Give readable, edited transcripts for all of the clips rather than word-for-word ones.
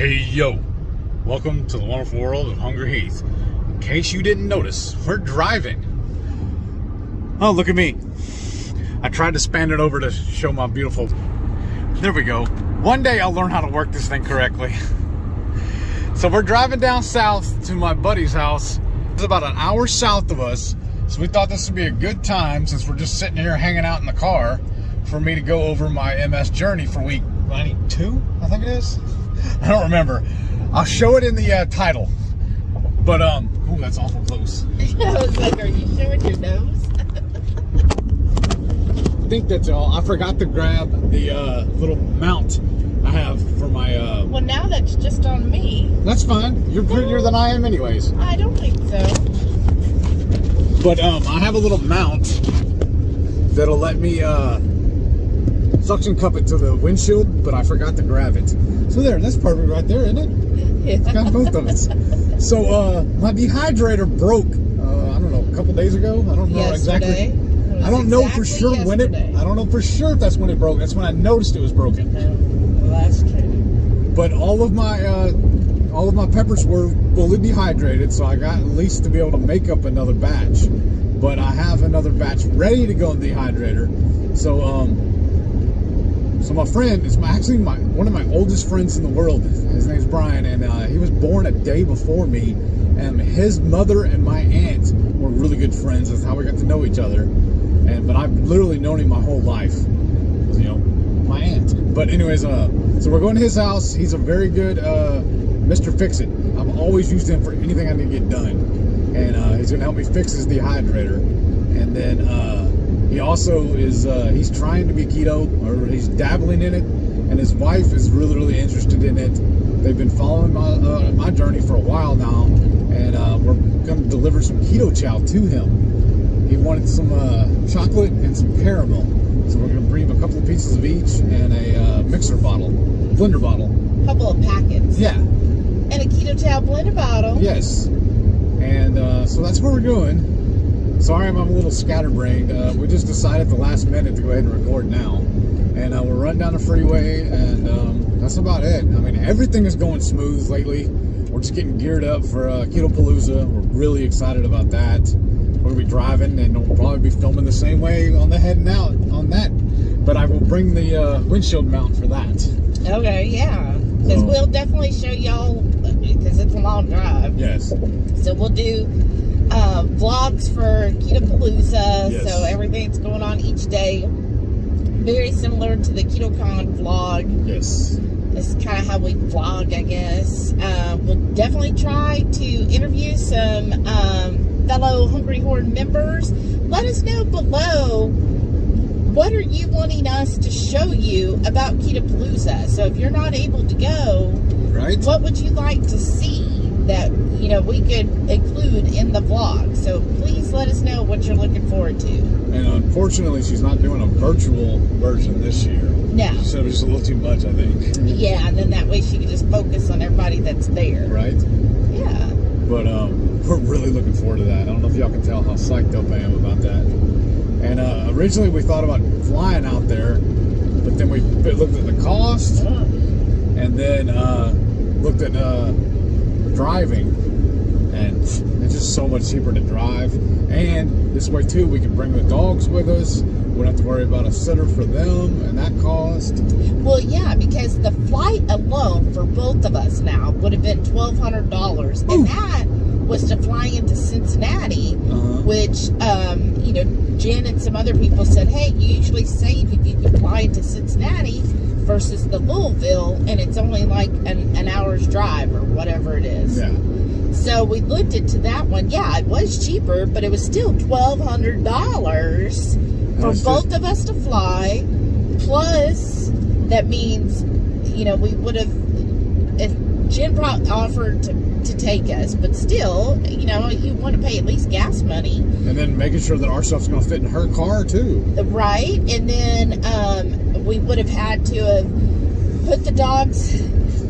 Hey yo, welcome to the wonderful world of Hungry Heath. In case you didn't notice, we're driving. Oh, look at me. I tried to span it over to show my beautiful... There we go. One day I'll learn how to work this thing correctly. So we're driving down south to my buddy's house. It's about an hour south of us. So we thought this would be a good time, since we're just sitting here hanging out in the car, for me to go over my MS journey for week 92, I think it is. I don't remember. I'll show it in the title. But, oh, that's awful close. I was like, are you showing your nose? I think that's all. I forgot to grab the little mount I have for my... Well, now that's just on me. That's fine. You're prettier than I am anyways. I don't think so. But, I have a little mount that'll let me, suction cup it to the windshield, but I forgot to grab it. So there, that's perfect right there, isn't it? Yeah. It's got both of us. So, my dehydrator broke, I don't know, a couple days ago. I don't know exactly. I don't know for sure when it, I don't know for sure if that's when it broke. That's when I noticed it was broken. Well, that's true. But all of my peppers were fully dehydrated, so I got at least to be able to make up another batch. But I have another batch ready to go in the dehydrator. So, so my friend is actually one of my oldest friends in the world. His name's Brian, and he was born a day before me. And his mother and my aunt were really good friends. That's how we got to know each other. But I've literally known him my whole life. You know, my aunt. But anyways, so we're going to his house. He's a very good Mr. Fix-It. I've always used him for anything I need to get done. And he's going to help me fix his dehydrator. And then he also is, he's trying to be keto, or he's dabbling in it. And his wife is really, really interested in it. They've been following my journey for a while now. And we're going to deliver some keto chow to him. He wanted some chocolate and some caramel. So we're going to bring him a couple of pieces of each and a blender bottle. A couple of packets. Yeah. And a keto chow blender bottle. Yes. And so that's what we're doing. Sorry I'm a little scatterbrained. We just decided at the last minute to go ahead and record now. And we're running down the freeway, and that's about it. I mean, everything is going smooth lately. We're just getting geared up for Keto Palooza. We're really excited about that. We're going to be driving, and we'll probably be filming the same way on the heading out on that. But I will bring the windshield mount for that. Okay, yeah. Because we'll definitely show y'all, because it's a long drive. Yes. So we'll do vlogs for Keto Palooza. Yes. So everything's going on each day. Very similar to the KetoCon vlog. Yes. This is kind of how we vlog, I guess. We'll definitely try to interview some fellow Hungry Horde members. Let us know below, what are you wanting us to show you about Keto Palooza? So if you're not able to go, right, what would you like to see that, you know, we could include in the vlog? So please let us know what you're looking forward to. And unfortunately, she's not doing a virtual version this year. No. She said it was just a little too much, I think. Yeah, and then that way she can just focus on everybody that's there. Right? Yeah. But we're really looking forward to that. I don't know if y'all can tell how psyched up I am about that. And originally we thought about flying out there, but then we looked at the cost, and then looked at driving, and it's just so much cheaper to drive. And this way too, we can bring the dogs with us. We don't have to worry about a sitter for them and that cost. Well, yeah, because the flight alone for both of us now would have been $1,200, and that was to fly into Cincinnati, which, you know, Jen and some other people said, hey, you usually save if you can fly into Cincinnati versus the Louisville, and it's only like an hour's drive or whatever it is. Yeah. So we looked into that one. Yeah, it was cheaper, but it was still $1,200 for both of us to fly. Plus, that means, you know, we would have, if Jen offered to take us, but still, you know, you want to pay at least gas money. And then making sure that our stuff's going to fit in her car, too. Right. And then we would have had to have put the dogs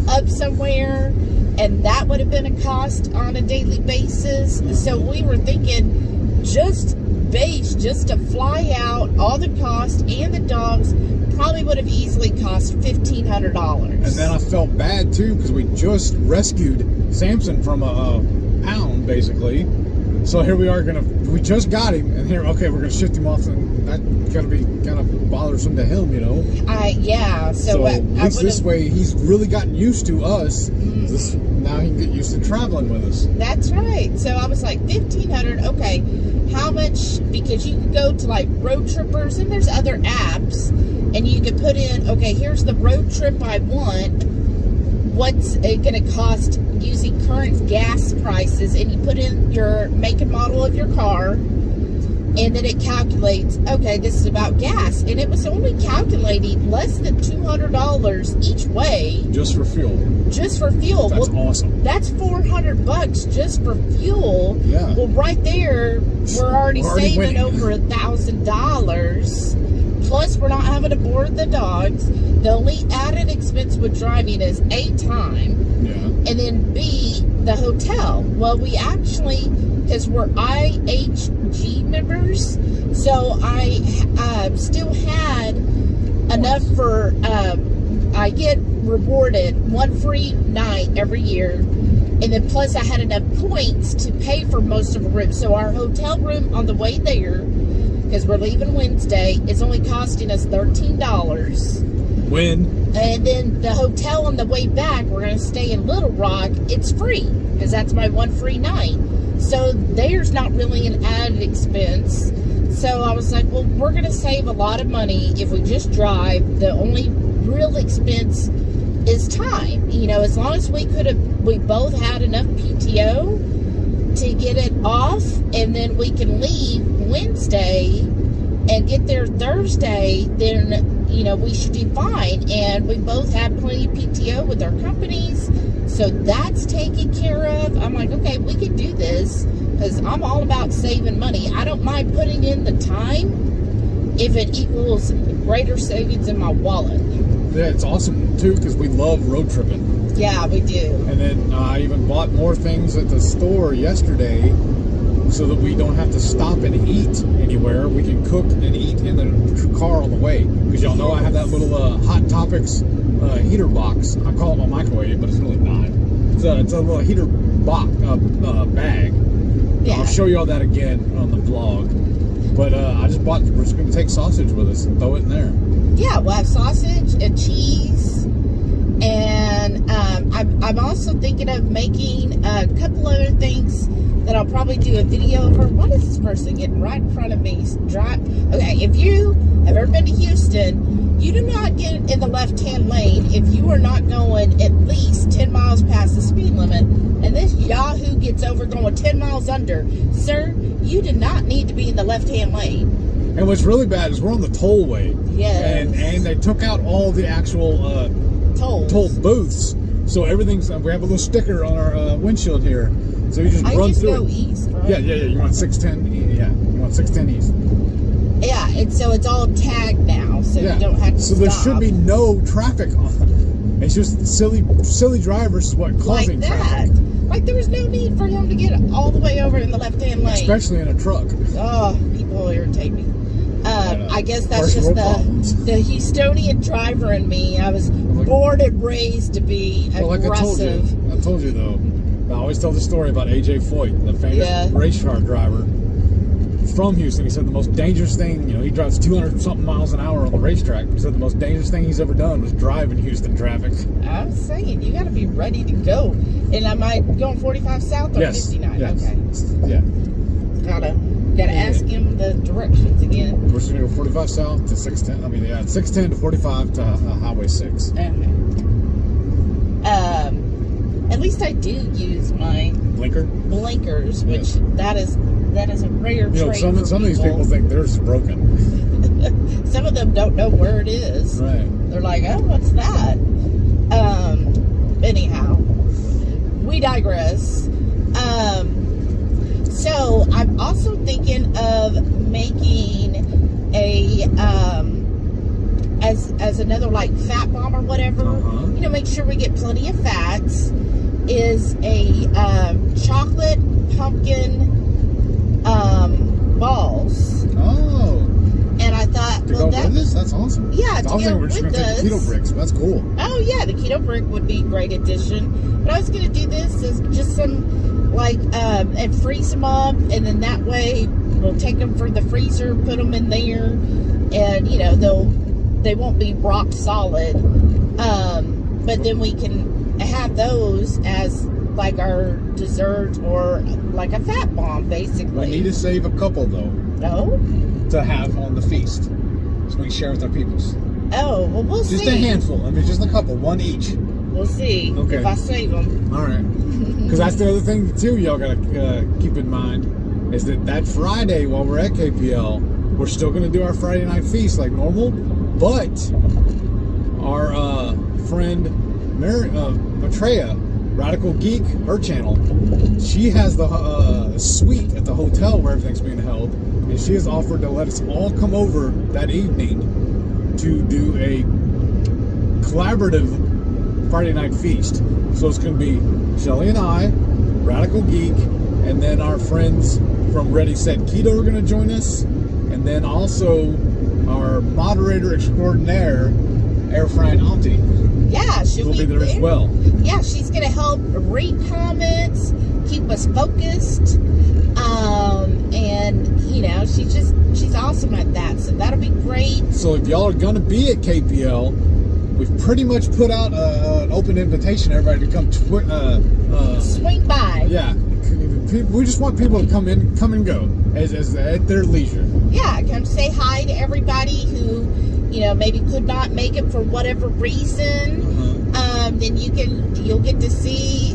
up somewhere, and that would have been a cost on a daily basis. So we were thinking, just to fly out, all the cost and the dogs probably would have easily cost $1,500. And then I felt bad too because we just rescued Samson from a pound, basically. So here we are we just got him, and here, okay, we're gonna shift him off, and that's gotta be kind of bothersome to him, you know. Yeah. So at least this way, he's really gotten used to us. Now he can get used to traveling with us. That's right. So I was like, $1,500. Okay, how much? Because you can go to like Road Trippers, and there's other apps, and you can put in, okay, here's the road trip I want. What's it going to cost using current gas prices? And you put in your make and model of your car, and then it calculates, okay, this is about gas. And it was only calculating less than $200 each way. Just for fuel. Just for fuel. That's awesome. That's $400 just for fuel. Yeah. Well, right there, we're already saving winning. over $1,000. Plus, we're not having to board the dogs. The only added expense with driving is A, time. Yeah. And then B, the hotel. Well, we actually, because we're IHG members, so I still had enough for, I get rewarded one free night every year. And then plus I had enough points to pay for most of the rooms. So our hotel room on the way there, because we're leaving Wednesday, it's only costing us $13. And then the hotel on the way back, we're going to stay in Little Rock, it's free, because that's my one free night. So there's not really an added expense. So I was like, well, we're going to save a lot of money if we just drive. The only real expense is time. You know, as long as we both had enough PTO to get it off, and then we can leave Wednesday and get there Thursday, then, you know, we should be fine. And we both have plenty of PTO with our companies, so that's taken care of. I'm like, okay, we can do this, because I'm all about saving money. I don't mind putting in the time if it equals greater savings in my wallet. Yeah, it's awesome too, because we love road tripping. Yeah, we do. And then I even bought more things at the store yesterday so that we don't have to stop and eat anywhere. We can cook and eat in the car on the way. Because y'all know I have that little Hot Topics heater box. I call it my microwave, but it's really not. It's a little heater bag. Yeah. I'll show you all that again on the vlog. But I just bought, we're just going to take sausage with us and throw it in there. Yeah, we'll have sausage and cheese. And I'm also thinking of making a couple other things that I'll probably do a video over. What is this person getting right in front of me? Okay, if you have ever been to Houston, you do not get in the left-hand lane if you are not going at least 10 miles past the speed limit. And this yahoo gets over going 10 miles under. Sir, you do not need to be in the left-hand lane. And what's really bad is we're on the tollway. Yes. And they took out all the actual toll booths. So everything's, we have a little sticker on our windshield here. So you just run through. Go east, right? Yeah. You want 610. Yeah, you want 610 east. Yeah, and so it's all tagged now, so you don't have to So stop. there should be no traffic on. It's just silly drivers is what causing like that. traffic. Like there was no need for him to get all the way over in the left-hand lane. Especially in a truck. Oh, people irritate me. I guess that's just the Houstonian driver in me. I was born and raised to be aggressive. I told you though. I always tell the story about AJ Foyt, the famous race car driver from Houston. He said the most dangerous thing, you know, he drives 200-something miles an hour on the racetrack. He said the most dangerous thing he's ever done was drive in Houston traffic. I was saying, you got to be ready to go. And am I going 45 south or 59? Yes. Okay. Yeah. Gotta ask him the directions again. We're just gonna go 45 south to 610. I mean, yeah, 610 to 45 to Highway 6. Okay. At least I do use my blinkers, which that is a rare trait. You know, some of these people think theirs is broken. Some of them don't know where it is. Right. They're like, oh, what's that? Anyhow, we digress. So I'm also thinking of making a as another like fat bomb or whatever. You know, make sure we get plenty of fats. Is a chocolate pumpkin balls. Oh. And I thought, To go with this? That's awesome. Yeah, I to was go thinking we're just with going to take the keto bricks, but that's cool. Oh, yeah, the keto brick would be a great addition. But I was going to do this as just some, like, and freeze them up, and then that way we'll take them for the freezer, put them in there, and, you know, they won't be rock solid. But then we can have those as, like, our dessert or, like, a fat bomb, basically. We need to save a couple, though. No? To have on the feast. So we can share with our peoples. Oh, well, we'll see. Just a handful. I mean, just a couple. One each. We'll see if I save them. All right. Because that's the other thing, too, y'all got to keep in mind, is that Friday, while we're at KPL, we're still going to do our Friday night feast like normal, but our friend Matreya, Radical Geek, her channel, she has the suite at the hotel where everything's being held, and she has offered to let us all come over that evening to do a collaborative Friday night feast. So it's going to be Shelly and I, Radical Geek, and then our friends from Ready Set Keto are going to join us, and then also our moderator extraordinaire, Air Frying Auntie. Yeah, she'll be there as well. Yeah, she's going to help read comments, keep us focused, and, you know, she's awesome at that, so that'll be great. So if y'all are going to be at KPL, we've pretty much put out an open invitation to everybody to come swing by. Yeah, we just want people to come and go as at their leisure. Yeah, come say hi to everybody who, you know, maybe could not make it for whatever reason. Then you'll get to see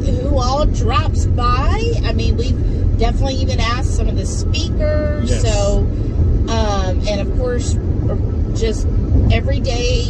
who all drops by. I mean, we've definitely even asked some of the speakers. Yes. So, and of course, just everyday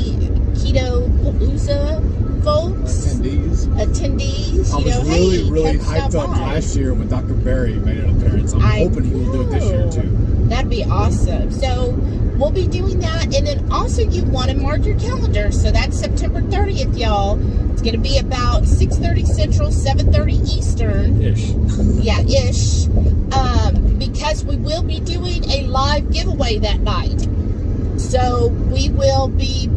Keto Palooza folks, attendees. I was really hyped up last year when Dr. Barry made an appearance. I'm hoping he will do it this year too. That'd be awesome. So we'll be doing that, and then also you want to mark your calendar. So that's September 30th, y'all. It's going to be about 6:30 Central, 7:30 Eastern. Ish. Yeah, ish. Because we will be doing a live giveaway that night. So we will be.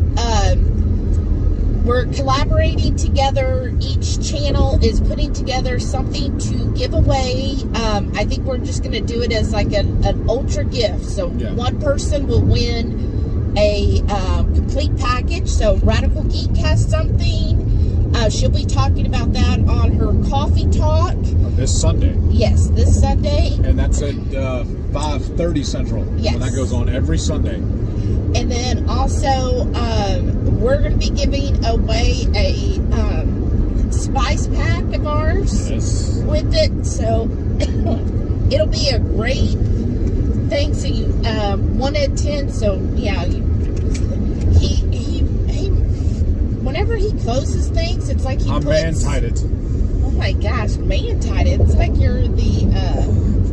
We're collaborating together. Each channel is putting together something to give away. I think we're just going to do it as like an ultra gift. So one person will win a complete package. So Radical Geek has something. She'll be talking about that on her coffee talk. This Sunday. Yes, this Sunday. And that's at 5:30 Central. Yes. And that goes on every Sunday. And then also, we're going to be giving away a spice pack of ours with it. So it'll be a great thing. So you 1 to 10. So yeah, he whenever he closes things, it's like I'm man-tied it. Oh my gosh, man-tied it. It's like you're the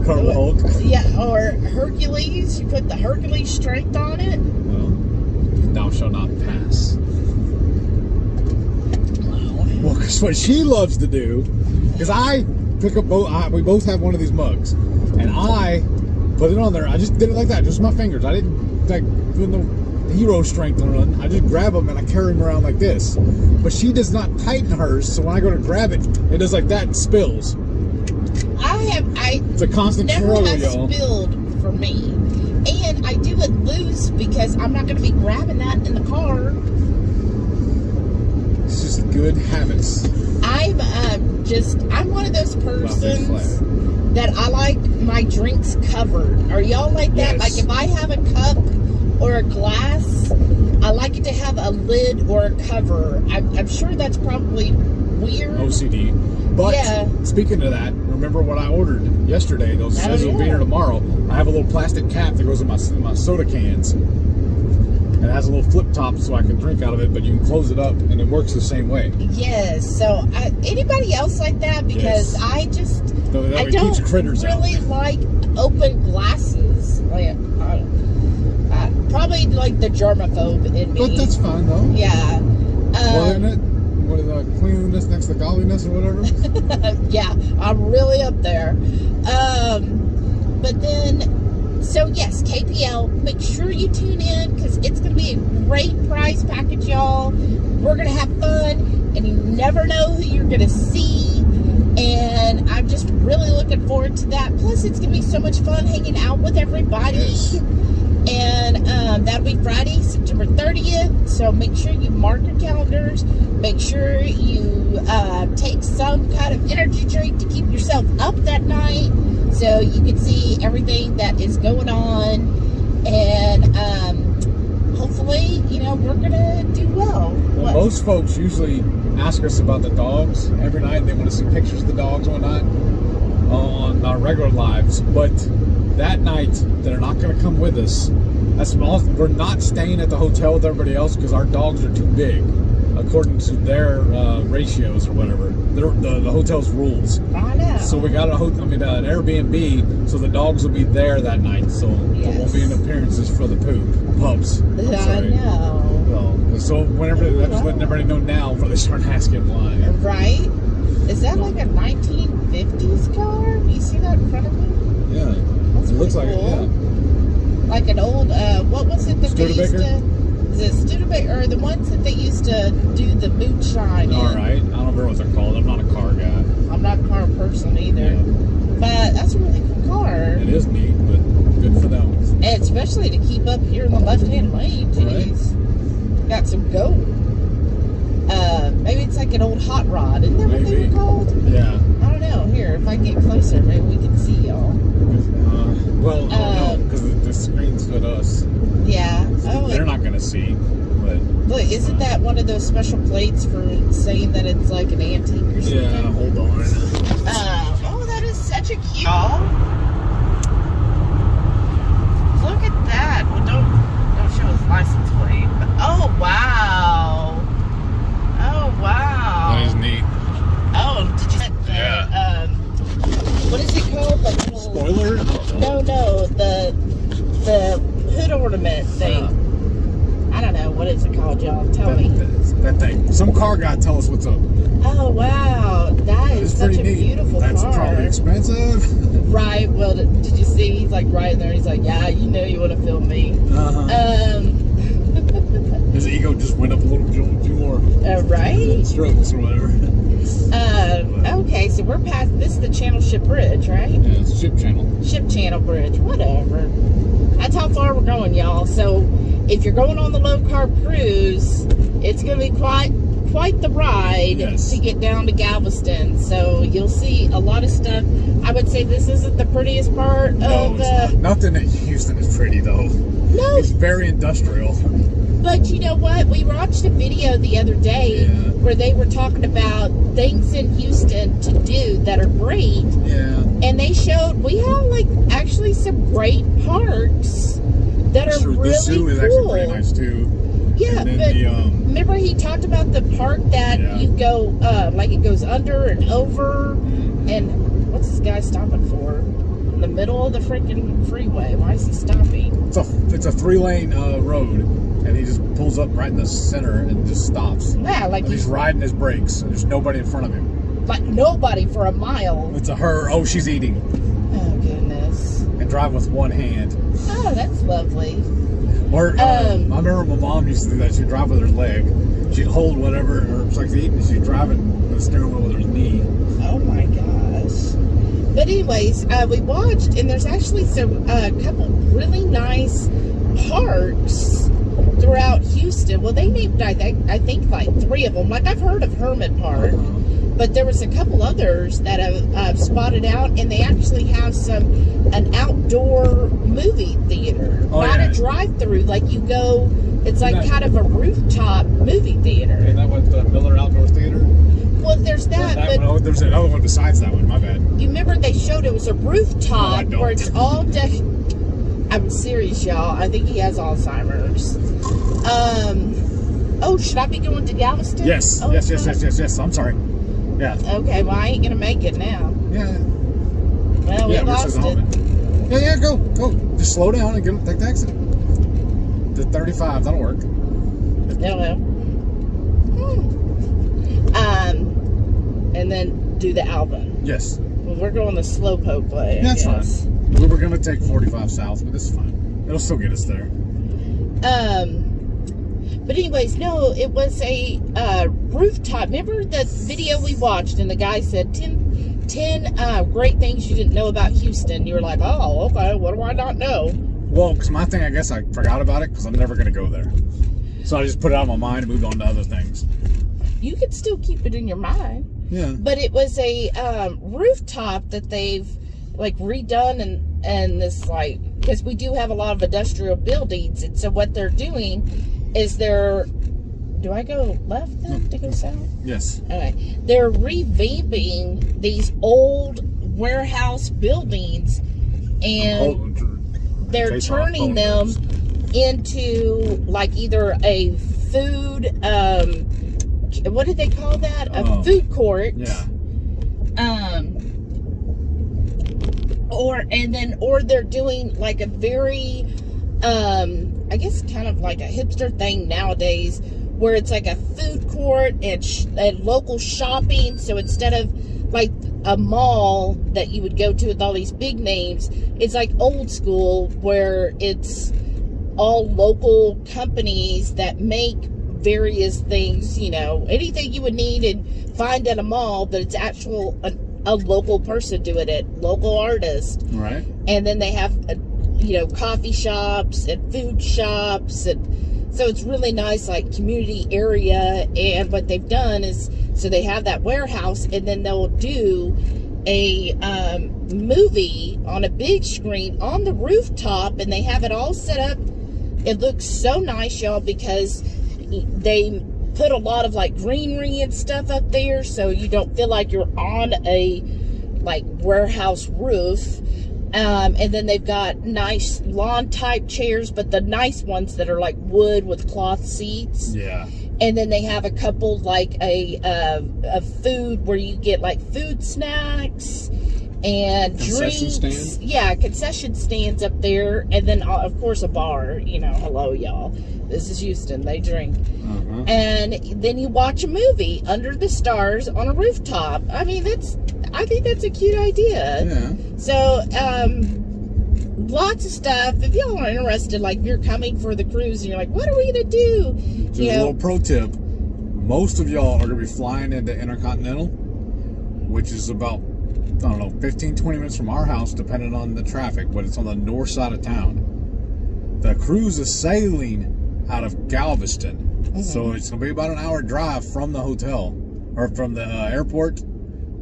Hulk. Yeah, or Hercules. You put the Hercules strength on it. Thou shalt not pass. Well, because what she loves to do, because I pick up we both have one of these mugs, and I put it on there. I just did it like that, just my fingers. I didn't like put no hero strength on it. I just grab them and I carry them around like this. But she does not tighten hers, so when I go to grab it, it does like that and spills. It's a constant struggle, y'all. Never has spilled for me. And I do it loose because I'm not going to be grabbing that in the car. It's just good habits. I'm one of those persons that I like my drinks covered. Are y'all like that? Yes. Like if I have a cup or a glass, I like it to have a lid or a cover. I'm sure that's probably weird. OCD. But speaking of that, remember what I ordered yesterday? Those says will be here tomorrow. I have a little plastic cap that goes in my soda cans. It has a little flip top so I can drink out of it, but you can close it up and it works the same way. Yes. So anybody else like that? Because I don't really like open glasses. Like probably like the germaphobe in me. But that's fine though. Yeah. Well, isn't it? What is that? Cleanliness next to godliness or whatever? Yeah, I'm really up there. But then So yes, KPL, make sure you tune in because it's going to be a great prize package, y'all. We're going to have fun, and you never know who you're going to see. And I'm just really looking forward to that. Plus, it's going to be so much fun hanging out with everybody. Yes. And that'll be Friday, September 30th. So make sure you mark your calendars. Make sure you take some kind of energy drink to keep yourself up that night so you can see everything that is going on. And hopefully, we're going to do well. Most folks usually ask us about the dogs every night. They want to see pictures of the dogs and whatnot on our regular lives. But that night, they're not going to come with us. We're not staying at the hotel with everybody else because our dogs are too big, according to their ratios or whatever. The hotel's rules. I know. So we got an Airbnb, so the dogs will be there that night. So there won't be any appearances for the pups. I know. So whenever I'm just letting everybody know now before they start asking why. Right? Is that like a 1950s car? Do you see that in front of me? Yeah. That's It looks cool. like it, yeah. Like an old, what was it that they used Studebaker? to... Is it Studebaker? Or the ones that they used to do the moonshine in? All right. I don't remember what they're called. I'm not a car guy. I'm not a car person either. Yeah. But that's a really cool car. It is neat, but good for them. And especially to keep up here in the left-hand lane. Jeez. Got some go. Maybe it's like an old hot rod. Isn't that what they were called? Yeah. I don't know. Here, if I get closer, maybe we can see y'all. Well, no, because the screen's with us. Yeah. So they're not going to see. But look, isn't that one of those special plates for saying that it's like an antique or something? yeah, hold on. Oh, that is such a cute. Look at that. Well, don't show his license plate. But, oh wow. Oh wow. That is neat. Oh, did you? What is it called? The little Spoiler? No, the hood ornament thing. I don't know. What is it called, y'all? Tell me. That thing. Some car guy tell us what's up. Oh, wow. That is such a beautiful car. That's probably expensive. Right. Well, did you see? He's like right in there. He's like, yeah, you want to film me. His ego just went up a little few more. Right? Strokes or whatever. Okay, so we're past, this is the Channel Ship Bridge, right? Yeah, it's Ship Channel. Ship Channel Bridge, whatever. That's how far we're going, y'all. So if you're going on the low carb cruise, it's going to be quite the ride to get down to Galveston. So you'll see a lot of stuff. I would say this isn't the prettiest part of nothing in Houston is pretty though. No, it's very industrial. But you know what? We watched a video the other day where they were talking about things in Houston to do that are great. Yeah. And they showed we have actually some great parks that are really the zoo is actually pretty nice too. Yeah, but remember he talked about the park that you go it goes under and over, and what's this guy stopping for? In the middle of the freaking freeway. Why is he stopping? It's a 3-lane road, and he just pulls up right in the center and just stops. Yeah, he's riding his brakes, and there's nobody in front of him. Like nobody for a mile. It's a her. Oh, she's eating. Oh goodness. And drive with one hand. Oh, that's lovely. Or I remember my mom used to do that. She'd drive with her leg. She'd hold whatever, or it's like eating. She'd driving the steering wheel with her knee. Oh my gosh. But anyways, we watched, and there's actually a couple really nice parks throughout Houston. Well, they named I think 3 of them. Like I've heard of Hermit Park, but there was a couple others that I've spotted out, and they actually have an outdoor movie theater, not a drive-through. Like you go, it's like kind of a rooftop movie theater. Isn't that what the Miller Outdoor Theater? Well, there's that, but there's another one besides that one. My bad. You remember they showed it was a rooftop where it's all I'm serious, y'all. I think he has Alzheimer's. Oh, should I be going to Galveston? Yes. Oh, Yes. I'm sorry. Yeah. Okay, well, I ain't gonna make it now. Yeah. Well, we lost it. Yeah, go. Just slow down and take the exit. To 35, that'll work. No. And then do the album. Yes. Well, we're going the slowpoke way. That's fine. We were gonna take 45 south, but this is fine. It'll still get us there. But anyways, no, it was a rooftop. Remember the video we watched, and the guy said 10 great things you didn't know about Houston. You were like, oh, okay, what do I not know? Well, because my thing, I guess I forgot about it because I'm never gonna go there. So I just put it out of my mind and moved on to other things. You could still keep it in your mind. Yeah. But it was a rooftop that they've like redone and this like, because we do have a lot of industrial buildings, and so what they're doing is do I go left then to go south? Yes. Okay. They're revamping these old warehouse buildings, and they're turning them into like either a food, what did they call that? A food court. Yeah. Or they're doing like a very, I guess kind of like a hipster thing nowadays, where it's like a food court and local shopping. So instead of like a mall that you would go to with all these big names, it's like old school where it's all local companies that make various things, you know, anything you would need and find at a mall, but it's a local person doing it, local artist. Right. And then they have, coffee shops and food shops. And so it's really nice, like community area. And what they've done is, so they have that warehouse, and then they'll do a movie on a big screen on the rooftop, and they have it all set up. It looks so nice, y'all, because they put a lot of like greenery and stuff up there, so you don't feel like you're on a like warehouse roof. And then they've got nice lawn type chairs, but the nice ones that are like wood with cloth seats. Yeah. And then they have a couple like a food where you get like food snacks and concession drinks. Stand? Yeah, concession stands up there, and then of course a bar. You know, hello y'all. This is Houston. They drink. Uh-huh. And then you watch a movie under the stars on a rooftop. I mean, I think that's a cute idea. Yeah. So, lots of stuff. If y'all are interested, like if you're coming for the cruise and you're like, what are we going to do? Just a little pro tip. Most of y'all are going to be flying into Intercontinental, which is about, 15, 20 minutes from our house, depending on the traffic, but it's on the north side of town. The cruise is sailing out of Galveston. Mm-hmm. So it's going to be about an hour drive from the hotel, or from the airport,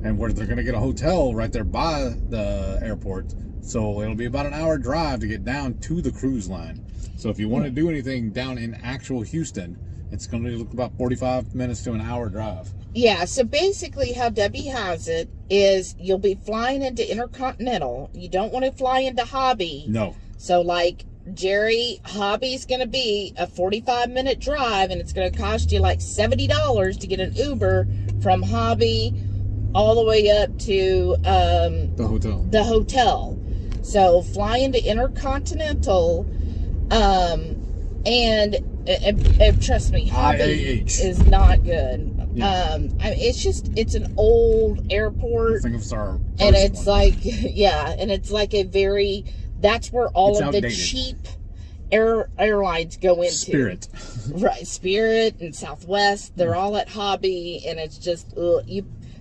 and where they're going to get a hotel right there by the airport. So it'll be about an hour drive to get down to the cruise line. So if you want to do anything down in actual Houston, it's going to look about 45 minutes to an hour drive. Yeah, so basically how Debbie has it is you'll be flying into Intercontinental. You don't want to fly into Hobby. No. So like Jerry, Hobby's going to be a 45-minute drive, and it's going to cost you like $70 to get an Uber from Hobby all the way up to the hotel. So fly into Intercontinental, and trust me, Hobby is not good. Yeah. It's an old airport. I think it's our and it's one. Like, yeah, and it's like a very, that's where all of the cheap airlines go into. Spirit. Right, Spirit and Southwest, they're all at Hobby, and it's just,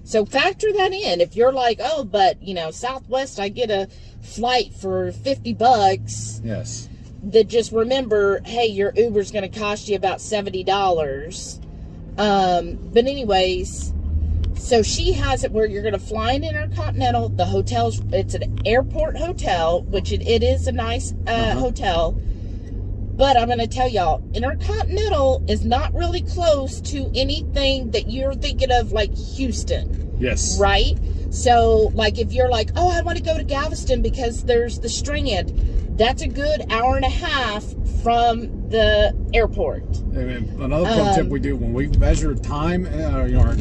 so factor that in. If you're like, oh, but, Southwest, I get a flight for $50. Yes. That just remember, hey, your Uber's going to cost you about $70. But anyways, so she has it where you're going to fly in Intercontinental. The hotel's, it's an airport hotel, which it is a nice hotel. But I'm going to tell y'all, Intercontinental is not really close to anything that you're thinking of like Houston. Yes. Right? So, like, if you're like, oh, I want to go to Galveston because there's the Strand, that's a good hour and a half from the airport. And another pro tip we do when we measure time,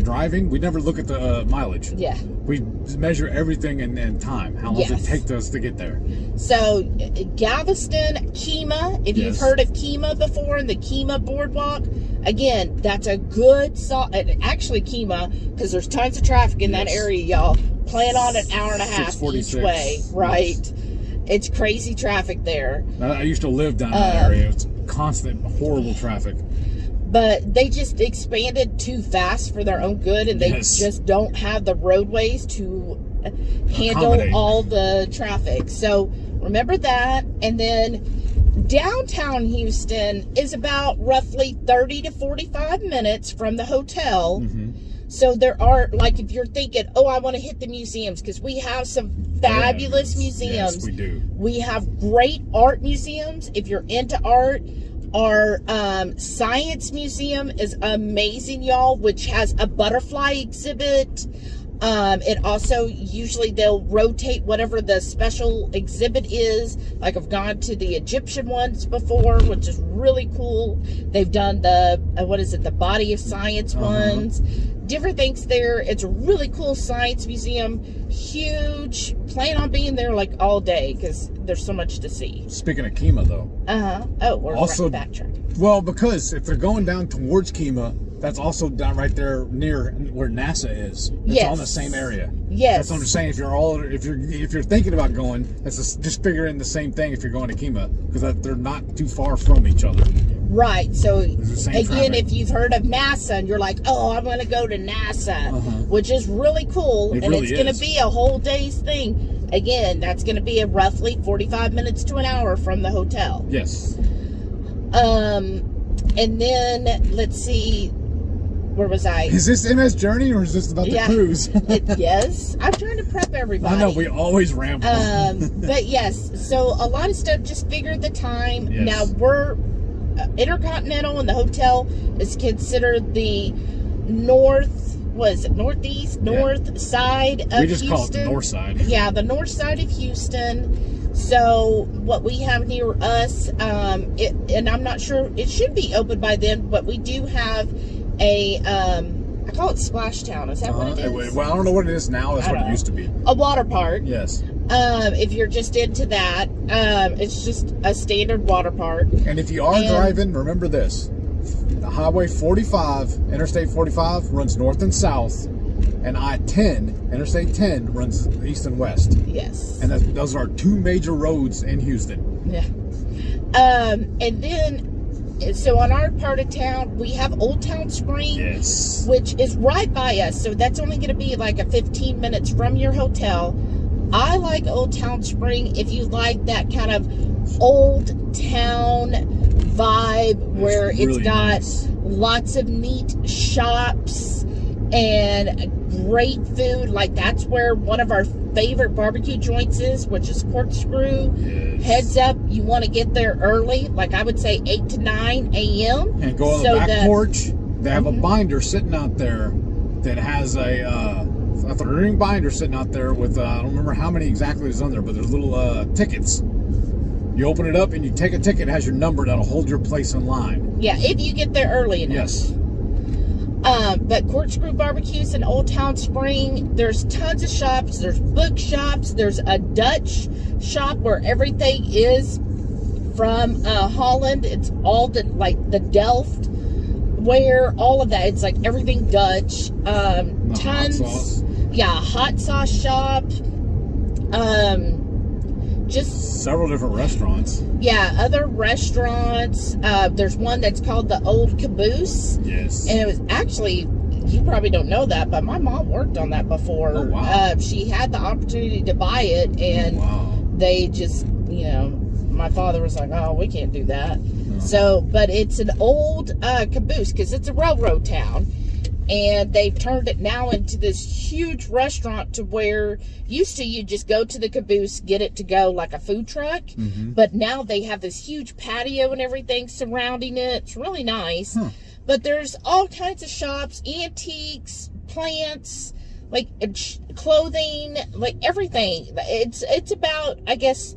driving, we never look at the mileage. Yeah. We measure everything in time. How long does it take us to get there? So, Galveston, Kemah, if you've heard of Kemah before, and the Kemah Boardwalk, again, that's a good, actually Kemah, because there's tons of traffic in that area, y'all. Plan on an hour and a half each way, right? Yes. It's crazy traffic there. I used to live down that area. It's constant, horrible traffic. But they just expanded too fast for their own good, and they just don't have the roadways to handle all the traffic. So remember that. And then downtown Houston is about roughly 30 to 45 minutes from the hotel. So there are, like, if you're thinking, oh, I want to hit the museums, because we have some fabulous museums. Yes, we do. We have great art museums. If you're into art, our science museum is amazing, y'all, which has a butterfly exhibit. It also, usually they'll rotate whatever the special exhibit is. Like, I've gone to the Egyptian ones before, which is really cool. They've done the, the body of science ones. Different things there. It's a really cool science museum. Huge. Plan on being there like all day because there's so much to see. Speaking of Kemah, though. Oh, we're also backtrack. Well, because if they're going down towards Kemah, that's also down right there near where NASA is. It's on the same area. Yes. That's what I'm saying. If you're thinking about going, just figure in the same thing if you're going to Kemah, because they're not too far from each other. Right. So again, traffic. if you've heard of NASA and you're like, oh, I'm going to go to NASA, which is really cool, and it's going to be a whole day's thing. Again, that's going to be a roughly 45 minutes to an hour from the hotel. Yes. And then let's see. Where was I? Is this MS Journey or is this about the cruise? Yes. I'm trying to prep everybody. I know, we always ramble. But yes, so a lot of stuff, just figure the time. Yes. Now, we're Intercontinental, and the hotel is considered the northeast, north side of Houston. We just call it the north side. Yeah, the north side of Houston. So what we have near us, and I'm not sure, it should be open by then, but we do have I call it Splashtown. Is that what it is? Well, I don't know what it is now. That's what it used to be. A water park. Yes. If you're just into that, it's just a standard water park. And if you are driving, remember this. The Highway 45, Interstate 45, runs north and south. And I-10, Interstate 10, runs east and west. Yes. And those are two major roads in Houston. Yeah. And then, so on our part of town, we have Old Town Spring. Yes. Which is right by us. So that's only going to be like a 15 minutes from your hotel. I like Old Town Spring if you like that kind of old town vibe where it's got lots of neat shops and great food. Like, that's where one of our favorite barbecue joints is, which is Corkscrew. Yes. Heads up, you want to get there early, like I would say 8 to 9 a.m. And go on the back porch. They have a binder sitting out there that has a ring binder sitting out there with, I don't remember how many exactly is on there, but there's little tickets. You open it up and you take a ticket, it has your number that'll hold your place in line. Yeah, if you get there early enough. Yes. But Corkscrew Barbecues in Old Town Spring, there's tons of shops. There's bookshops. There's a Dutch shop where everything is from Holland. It's all the Delft ware, all of that. It's like everything Dutch. Tons. Hot sauce. Yeah, hot sauce shop. Just several different restaurants. Yeah, other restaurants. There's one that's called the Old Caboose. Yes. And it was actually, you probably don't know that, but my mom worked on that before. Oh, wow. She had the opportunity to buy it, and they just, my father was like, oh, we can't do that. No. So, but it's an old caboose because it's a railroad town. And they've turned it now into this huge restaurant to where used to you just go to the caboose, get it to go like a food truck. Mm-hmm. But now they have this huge patio and everything surrounding it. It's really nice. Huh. But there's all kinds of shops, antiques, plants, like clothing, like everything. It's about, I guess,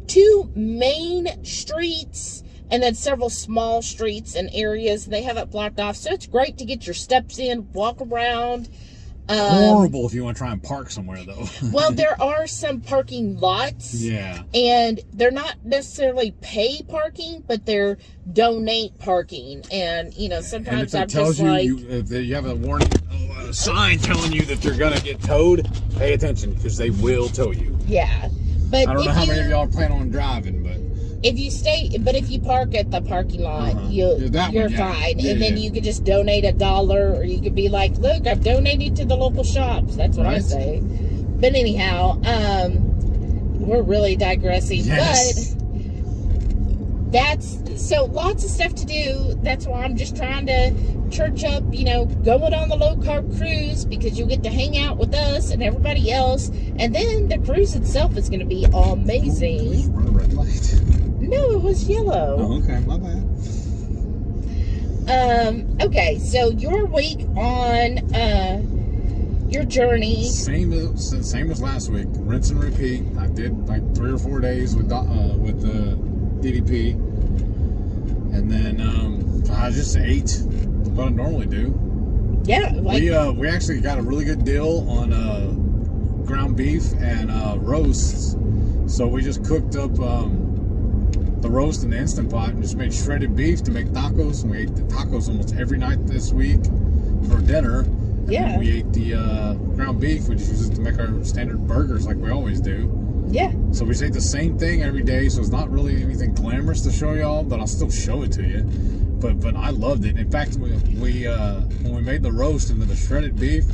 2 main streets and then several small streets and areas. They have it blocked off. So it's great to get your steps in, walk around. Horrible if you want to try and park somewhere, though. Well, there are some parking lots. Yeah. And they're not necessarily pay parking, but they're donate parking. And, sometimes I'm just like... if you have a warning, sign telling you that you're going to get towed, pay attention because they will tow you. Yeah. But I don't know how many of y'all plan on driving, but if you park at the parking lot, you're fine. And then you could just donate $1, or you could be like, look, I've donated to the local shops. That's what I say. But anyhow, we're really digressing. Yes. But so lots of stuff to do. That's why I'm just trying to church up, going on the low carb cruise, because you'll get to hang out with us and everybody else. And then the cruise itself is going to be amazing. Please run a red light. No, it was yellow. Oh, okay, my bad. Okay, so your week on your journey. Same as last week. Rinse and repeat. I did like 3 or 4 days with the DDP, and then I just ate what I normally do. Yeah, we actually got a really good deal on ground beef and roasts, so we just cooked up the roast in the Instant Pot and just made shredded beef to make tacos, and we ate the tacos almost every night this week for dinner. And we ate the ground beef. We just use it to make our standard burgers like we always do. Yeah. So we just ate the same thing every day, so it's not really anything glamorous to show y'all, but I'll still show it to you. But I loved it. In fact, when we made the roast into the shredded beef,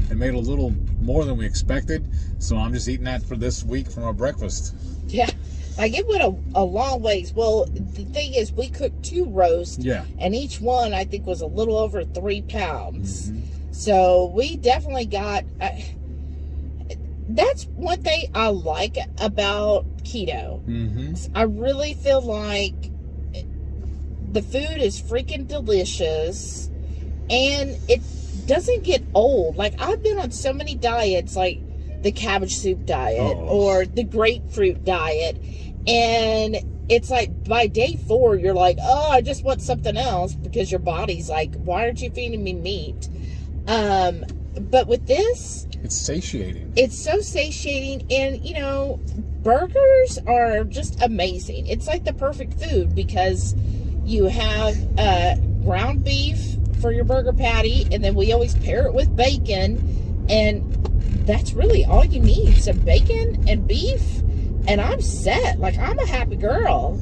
it made a little more than we expected. So I'm just eating that for this week for our breakfast. Yeah. Like, it went a long ways. Well, the thing is, we cooked 2 roasts. Yeah. And each one, I think, was a little over 3 pounds. Mm-hmm. So we definitely got... that's one thing I like about keto. Mm-hmm. I really feel like the food is freaking delicious, and it doesn't get old. Like, I've been on so many diets, like the cabbage soup diet or the grapefruit diet, and it's like by day 4 you're like, oh, I just want something else, because your body's like, why aren't you feeding me meat? But with this, it's satiating. It's so satiating, and burgers are just amazing. It's like the perfect food, because you have ground beef for your burger patty, and then we always pair it with bacon, and that's really all you need. Some bacon and beef, and I'm set. Like, I'm a happy girl.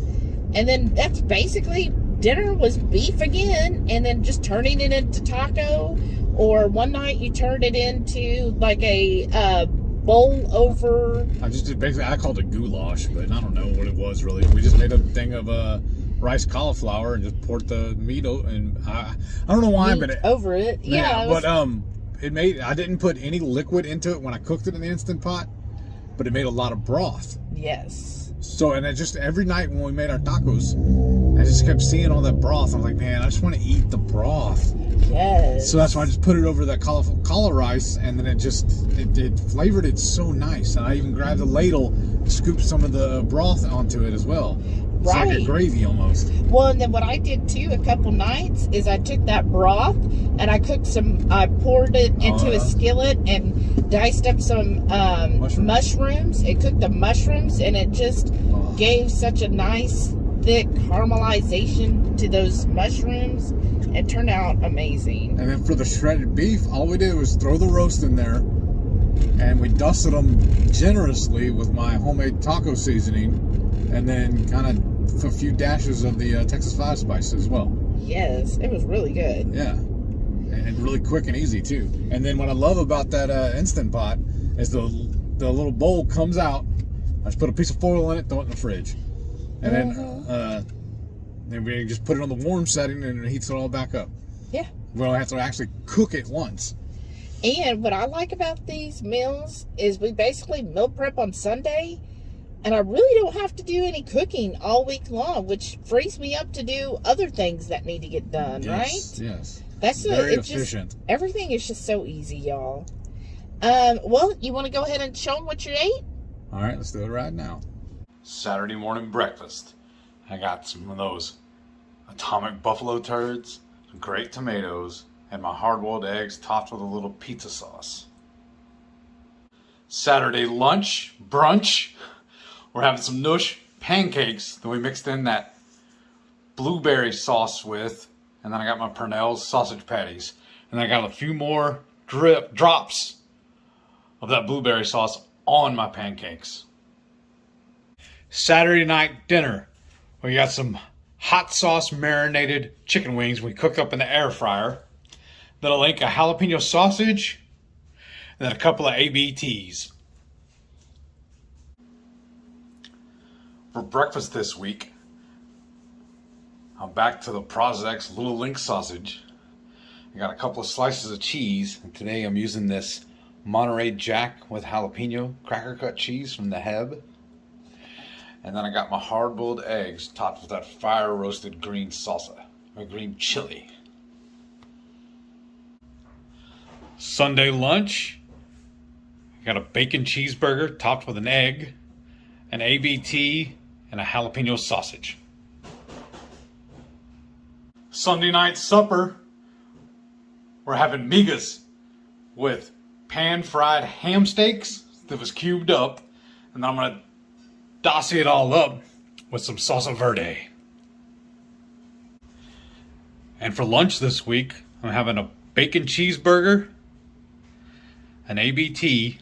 And then that's basically dinner was beef again, and then just turning it into taco. Or one night you turned it into like a bowl over. I called it goulash, but I don't know what it was really. We just made a thing of rice cauliflower and just poured the meat and I don't know why, but over it. Yeah, but I didn't put any liquid into it when I cooked it in the Instant Pot, but it made a lot of broth. Yes. So, and I just, every night when we made our tacos, I just kept seeing all that broth. I'm like, man, I just want to eat the broth. Yes. So that's why I just put it over that cauliflower rice, and then it flavored it so nice. And I even grabbed a ladle, scooped some of the broth onto it as well. It's right. like a gravy almost. Well, and then what I did too a couple nights is I took that broth and I poured it into a skillet and diced up some mushrooms. It cooked the mushrooms, and it just gave such a nice thick caramelization to those mushrooms. It turned out amazing. And then for the shredded beef, all we did was throw the roast in there, and we dusted them generously with my homemade taco seasoning, and then kind of a few dashes of the Texas 5 spice as well. Yes, it was really good. Yeah, and really quick and easy too. And then what I love about that Instant Pot is the little bowl comes out. I just put a piece of foil in it, throw it in the fridge, and then we just put it on the warm setting, and it heats it all back up. Yeah. We don't have to actually cook it once. And what I like about these meals is we basically meal prep on Sunday, and I really don't have to do any cooking all week long, which frees me up to do other things that need to get done, right? Yes. That's very efficient. Everything is just so easy, y'all. Well, you want to go ahead and show them what you ate? All right, let's do it right now. Saturday morning breakfast. I got some of those Atomic Buffalo Turds, some great tomatoes, and my hard-boiled eggs topped with a little pizza sauce. Saturday lunch, brunch. We're having some Nush pancakes that we mixed in that blueberry sauce with. And then I got my Purnell sausage patties. And I got a few more drops of that blueberry sauce on my pancakes. Saturday night dinner. We got some hot sauce marinated chicken wings we cooked up in the air fryer. Then a link of jalapeno sausage. And then a couple of ABTs. For breakfast this week, I'm back to the Prasek's Little Link sausage. I got a couple of slices of cheese, and today I'm using this Monterey Jack with jalapeno cracker cut cheese from the Heb. And then I got my hard-boiled eggs topped with that fire-roasted green salsa, or green chili. Sunday lunch, I got a bacon cheeseburger topped with an egg, an ABT, and a jalapeno sausage. Sunday night supper, we're having migas with pan-fried ham steaks that was cubed up, and I'm going to dossy it all up with some salsa verde. And for lunch this week, I'm having a bacon cheeseburger, an ABT,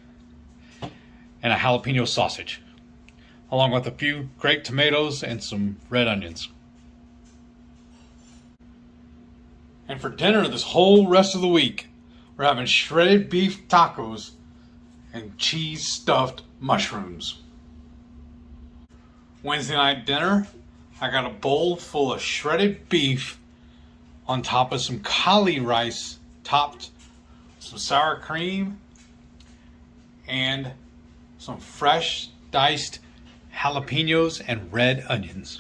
and a jalapeno sausage, along with a few grape tomatoes and some red onions. And for dinner this whole rest of the week, we're having shredded beef tacos and cheese stuffed mushrooms. Wednesday night dinner, I got a bowl full of shredded beef on top of some cauli rice topped with some sour cream and some fresh diced jalapenos and red onions.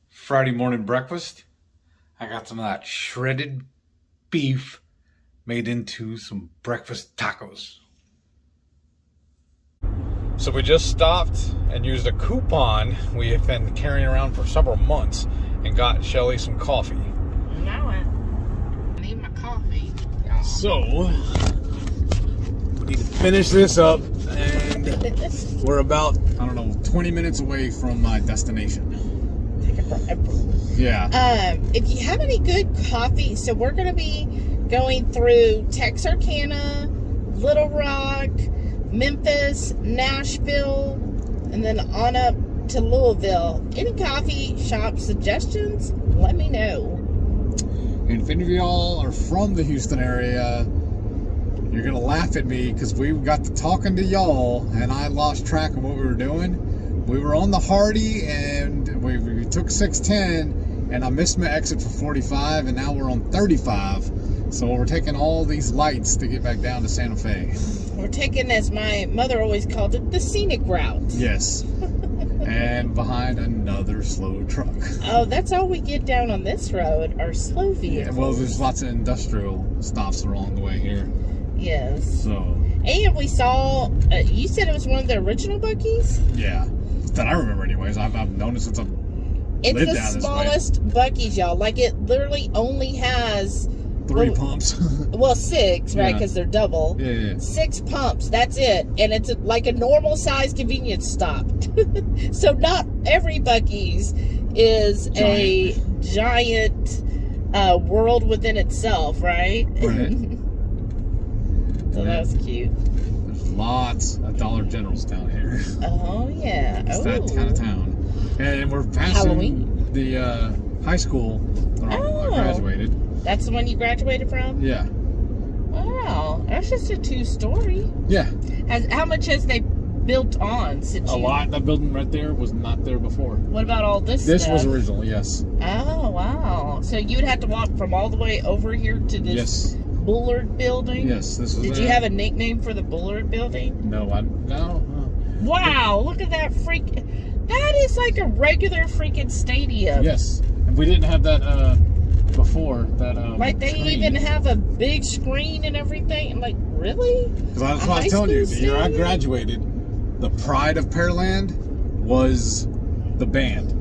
Friday morning breakfast, I got some of that shredded beef made into some breakfast tacos. So we just stopped and used a coupon we have been carrying around for several months and got Shelly some coffee. Now I need my coffee. So we need to finish this up, and we're about, 20 minutes away from my destination. Yeah. If you have any good coffee, so we're going to be going through Texarkana, Little Rock, Memphis, Nashville, and then on up to Louisville. Any coffee shop suggestions? Let me know. And if any of y'all are from the Houston area, you're going to laugh at me because we got to talking to y'all and I lost track of what we were doing. We were on the Hardy and we took 610 and I missed my exit for 45 and now we're on 35. So we're taking all these lights to get back down to Santa Fe. We're taking, as my mother always called it, the scenic route. Yes. And behind another slow truck. Oh, that's all we get down on this road are slow vehicles. Yeah, well, there's lots of industrial stops along the way here. Yes. So. And we saw, you said it was one of the original Buc-ee's? Yeah. That I remember anyways. I've known it since I've lived down this way. It's the smallest Buc-ee's, y'all. Like, it literally only has 3 pumps. Well, 6, right? Because they're double. Yeah. 6 pumps. That's it. And it's like a normal size convenience stop. So not every Buc-ee's is a giant world within itself, right? Right. So that was cute. There's lots of Dollar Generals down here. Oh, yeah. It's that kind of town. And we're passing Halloween. The high school where I graduated. That's the one you graduated from? Yeah. Wow. That's just a 2-story. Yeah. How much has they built on since A lot. That building right there was not there before. What about all this This stuff? was original, yes. Oh, wow. So you would have to walk from all the way over here to this Bullard building? Yes. This was Did you have a nickname for the Bullard building? No. Wow. Look at that freak. That is like a regular freaking stadium. Yes. And we didn't have that before. That like they screen. even have a big screen and everything. I'm like, really? Because that's what I was telling you. The year I graduated, the pride of Pearland was the band.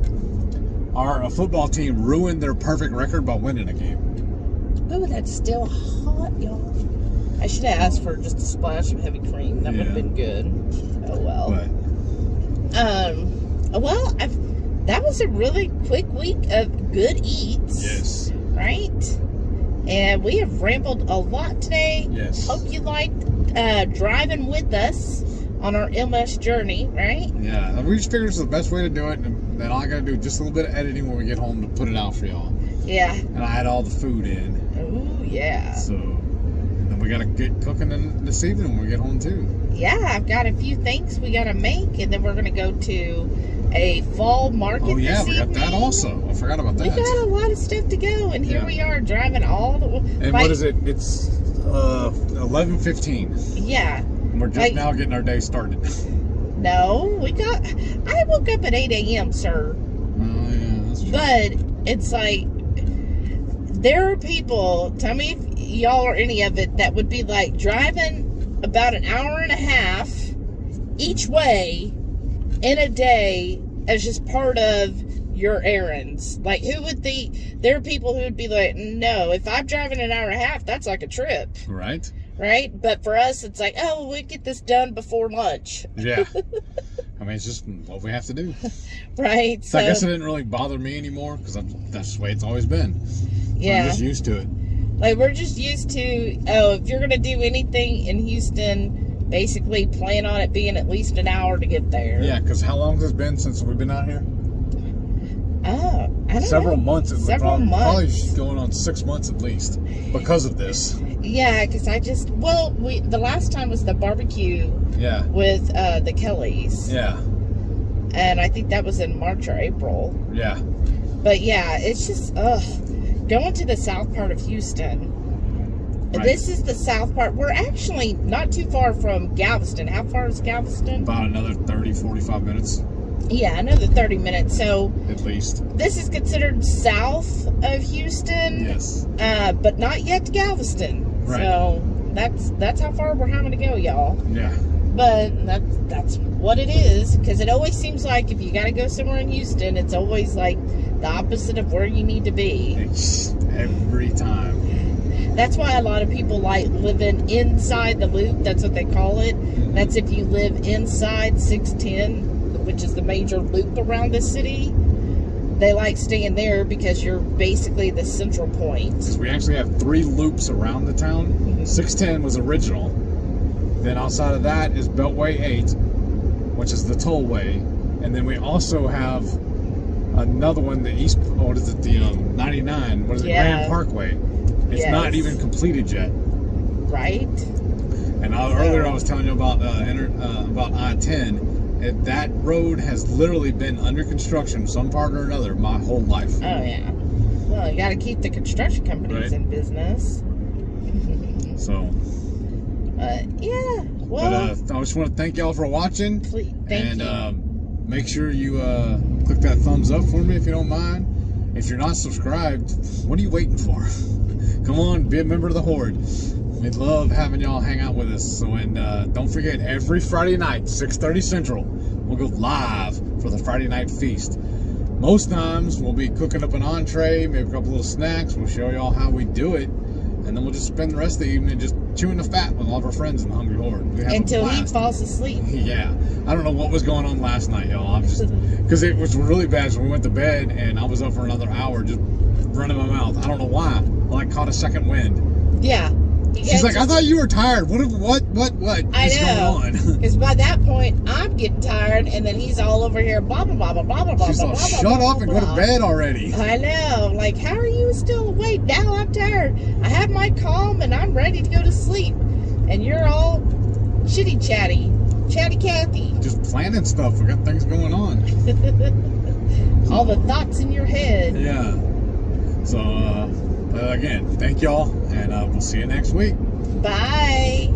Our football team ruined their perfect record by winning a game. Oh, that's still hot, y'all. I should have asked for just a splash of heavy cream. That would have been good. Oh, well. That was a really quick week of good eats. Yes. Right? And we have rambled a lot today. Yes. Hope you liked driving with us on our MS journey, right? Yeah, we just figured it's the best way to do it, and then all I gotta do is just a little bit of editing when we get home to put it out for y'all. Yeah. And I had all the food in. Ooh, yeah. So, and then we gotta get cooking this evening when we get home too. Yeah, I've got a few things we gotta make, and then we're gonna go to a fall market. Oh yeah, this we got evening. that also. I forgot about that. We got a lot of stuff to go, and here we are driving all the way. And what is it? It's 11:15. Yeah. And we're just now getting our day started. No, I woke up at 8 a.m., sir. Oh yeah, that's true. But it's like, there are people, tell me if y'all are any of it, that would be like driving about an hour and a half each way in a day as just part of your errands. Like, who would there are people who would be like, no, if I'm driving an hour and a half, that's like a trip. Right? Right? But for us, it's like, oh, we get this done before lunch. Yeah. I mean, it's just what we have to do. Right? So I guess it didn't really bother me anymore because that's the way it's always been. Yeah. I'm just used to it. Like, we're just used to, if you're going to do anything in Houston, basically plan on it being at least an hour to get there. Yeah, because how long has it been since we've been out here? Oh, I don't Several know. months. Several months. Probably going on 6 months at least because of this. Yeah, because the last time was the barbecue. Yeah. With the Kellys. Yeah. And I think that was in March or April. Yeah. But yeah, it's just, going to the south part of Houston. Right. This is the south part. We're actually not too far from Galveston. How far is Galveston? About another 30, 45 minutes. Yeah, another 30 minutes. So at least. This is considered south of Houston. Yes. But not yet to Galveston. Right. So that's how far we're having to go, y'all. Yeah. But that's what it is, because it always seems like if you got to go somewhere in Houston, it's always like the opposite of where you need to be. It's every time. That's why a lot of people like living inside the loop. That's what they call it. That's if you live inside 610, which is the major loop around the city. They like staying there because you're basically the central point. We actually have 3 loops around the town. 610 was original. Then outside of that is Beltway 8, which is the tollway. And then we also have another one, the 99, what is it, Grand Parkway. It's not even completed yet. Right. And earlier I was telling you about I-10. That road has literally been under construction, some part or another, my whole life. Oh, yeah. Well, you got to keep the construction companies in business. So... yeah, well... But I just want to thank y'all for watching. Thank you. Make sure you click that thumbs up for me if you don't mind. If you're not subscribed, what are you waiting for? Come on, be a member of the Horde. We love having y'all hang out with us. So, and don't forget, every Friday night, 6:30 Central, we'll go live for the Friday night feast. Most times, we'll be cooking up an entree, maybe a couple little snacks. We'll show y'all how we do it. And then we'll just spend the rest of the evening just chewing the fat with all of our friends in the Hungry Horde. Until he falls asleep. Yeah. I don't know what was going on last night, y'all. Because it was really bad. So we went to bed, and I was up for another hour just running my mouth. I don't know why. I caught a second wind. Yeah. She's like, I thought you were tired. What is going on? Because by that point, I'm getting tired, and then he's all over here, blah, blah, blah, blah, blah, blah, She's blah, like, blah, shut blah, up and go to bed already. I know. Like, how are you still awake? Now I'm tired. I have my calm, and I'm ready to go to sleep. And you're all chitty-chatty. Chatty Cathy. Just planning stuff. We got things going on. All the thoughts in your head. Yeah. So, again, thank y'all, and we'll see you next week. Bye.